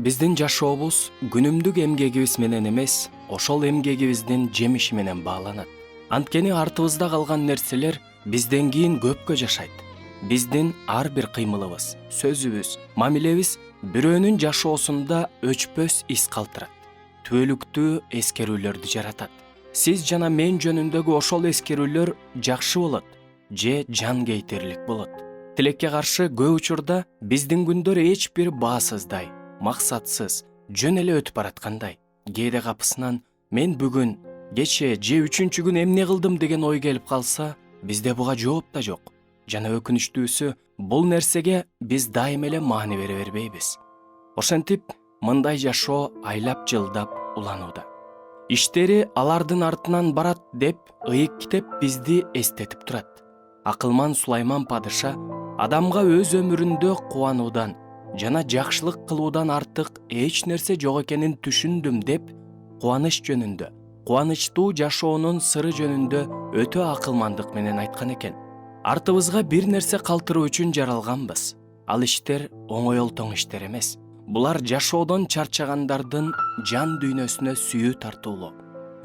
Биздин жашообуз күнүмдүк эмгегибиз менен эмес, ошол эмгегибиздин жемиши менен бааланат. Анткени артыбызда калган нерселер бизден кийин көпкө жашайт. Биздин ар бир кыймылыбыз, сөзүбүз, мамилебиз бирөөнүн жашоосунда өчпөс из калтырат. Түбөлүктүү эскерүүлөрдү жаратат. Сиз жана мен жөнүндөгү ошол эскерүүлөр жакшы болот же жан кейтерлик болот. Тилекке каршы көп учурда биздин күндөр эч бир баасыздай, максатсыз, жөн эле өтүп бараткандай. Кээде капысынан мен бүгүн, кечээ же үчүнчү күн эмне кылдым деген ой келип калса, бизде буга жооп да жок. Жана өкүнүчтүүсү, бул нерсеге биз дайым эле маани бере бербейбиз. Ошентип, мындай жашоо айлап жылдап уланууда. Иштери алардын артынан барат деп ыйык китеп бизди эстетип турат. Акылман Сулайман падыша адамга өз өмүрүндө кубануудан жана жакшылык кылуудан артык эч нерсе жок экенин түшүндүм деп, кубаныч жөнүндө, кубанычтуу жашоонун сыры жөнүндө өтө акылмандык менен айткан экен. Артыбызга бир нерсе калтыруу үчүн жаралганбыз. Ал иштер оңойлтоң иштер эмес. Булар жашоодон чарчагандардын жан дүйнөсүнө сүйүү тартуулоо,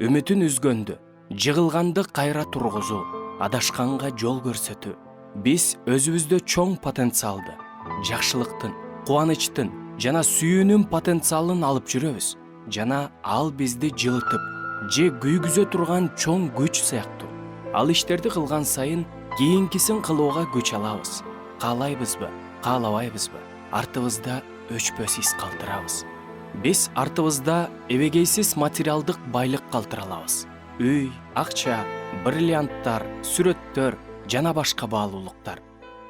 үмүтүн үзгөндү, жыгылганды кайра тургузуу, адашканга жол көрсөтүү. Биз өзүбүздө чоң потенциалды, жакшылыктын, кубанычтын жана сүйүүнүн потенциалын алып жүрөбүз. Жана ал бизди жылытып, же күйгүзө турган чоң күч сыяктуу. Ал иштерди кылган сайын кийинкисин кылууга күч алабыз. Каалайбызбы, каалабайбызбы, артыбызда өчпөс из калтырабыз. Биз артыбызда эбегейсиз материалдык байлык калтыра алабыз. Үй, акча, бриллианттар, сүрөттөр жана башка баалуулуктар.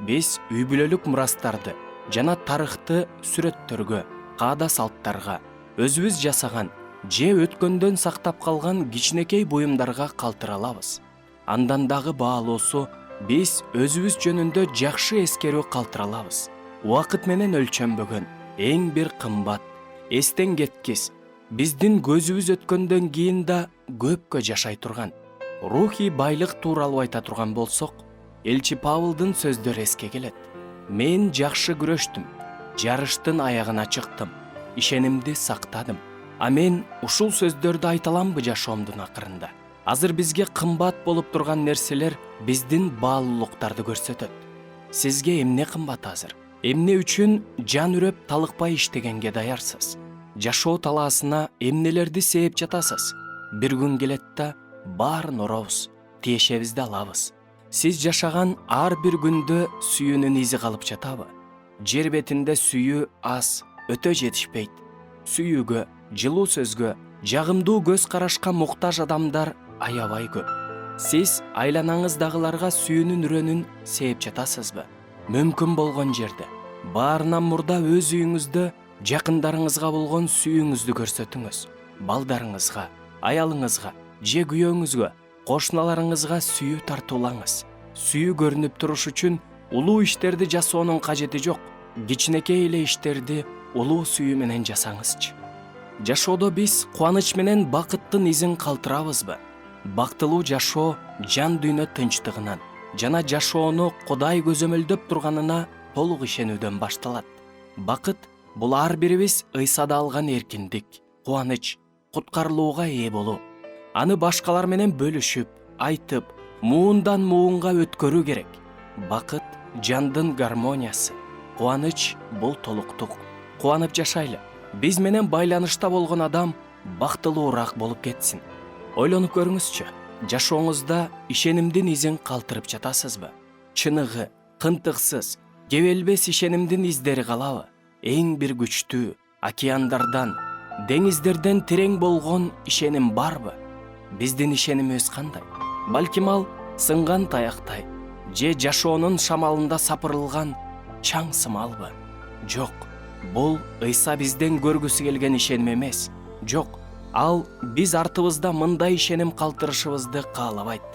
Биз үй бүлөлүк мурастарды жана тарыхты сүрөттөргө, каада салттарга, өзүбүз жасаган же өткөндөн сактап калган кичинекей буюмдарга калтыра алабыз. Андан дагы баалуусу, биз өзүбүз жөнүндө жакшы эскерүү калтыра алабыз. Убакыт менен өлчөнбөгөн, эң бир кымбат, эстен кеткис, биздин көзүбүз өткөндөн кийин да көпкө жашай турган рухий байлык тууралуу айта турган болсок, элчи Павылдын сөздөрү эске келет. Мен жакшы күрөштүм, жарыштын аягына чыктым, ишенимди сактадым. А мен ушул сөздөрдү айта аламбы жашоомдун акырында? Азыр бизге кымбат болуп турган нерселер биздин баалуулуктарды көрсөтөт. Сизге эмне кымбат азыр? Эмне үчүн жан үрөп талыкпай иштегенге даярсыз? Жашоо талаасына эмнелерди сээп жатасыз? Бир күн келет да баарын оробуз, тиешебизди алабыз. Сиз жашаган ар бир күндө сүйүүнүн изи калып жатабы? Жер бетинде сүйүү аз, өтө жетишпейт. Сүйүүгө, жылуу сөзгө, жагымдуу көз карашка муктаж адамдар аябай көп. Сиз айланаңыздагыларга сүйүүнүн үрөнүн сээп жатасызбы? Мүмкүн болгон жерде, баарынан мурда өз үйүңүздө жакындарыңызга болгон сүйүүңүздү көрсөтүңүз. Балдарыңызга, аялыңызга, же күйөөңүзгө, кошуналарыңызга сүйүү тартуулаңыз. Сүйүү көрүнүп туруш үчүн улуу иштерди жасоонун кажети жок. Кичинекей эле иштерди улуу сүйүү менен жасаңызчы. Жашоодо биз кубаныч менен бакыттын изин калтырабызбы? Бактылуу жашоо жан дүйнө тынчтыгынан жана жашоону Кудай көзөмөлдөп турганына толук ишенүүдөн башталат. Бакыт бул ар бирибиз ыйсада алган эркиндик, кубаныч, куткарылууга ээ болуу. Аны башкалар менен бөлүшүп, айтып, муундан муунга өткөрүү керек. Бакыт жандын гармониясы, кубаныч бул толуктук. Кубанып жашайлы. Биз менен байланышта болгон адам бактылуураак болуп кетсин. Ойлонуп көрүңүзчү, жашооңузда ишенимдин изин калтырып жатасызбы? Чыныгы, кынтыксыз, кебелбес ишенимдин издери калабы? Эң бир күчтүү, океандардан, деңиздерден терең болгон ишеним барбы? Биздин ишенимибиз кандай? Балким ал сынган таяктай, же жашоонун шамалында сапырылган чаң сымалбы? Жок, бул Ыйса бизден көргүсү келген ишеним эмес. Жок, ал биз артыбызда мындай ишеним калтырышыбызды каалабайт.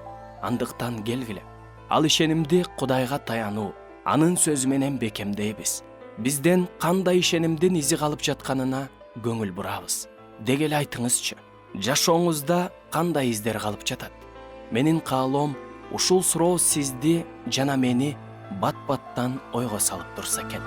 Андыктан келгиле, ал ишенимди Кудайга таянуу, анын сөзү менен бекемдейбиз. Бизден кандай ишенимдин изи калып жатканына көңүл бурабыз. Деги эле айтыңызчы, жашооңузда кандай издер калып жатат? Менин каалоом ушул суроо сизди жана мени бат-баттан ойго салып турса экен.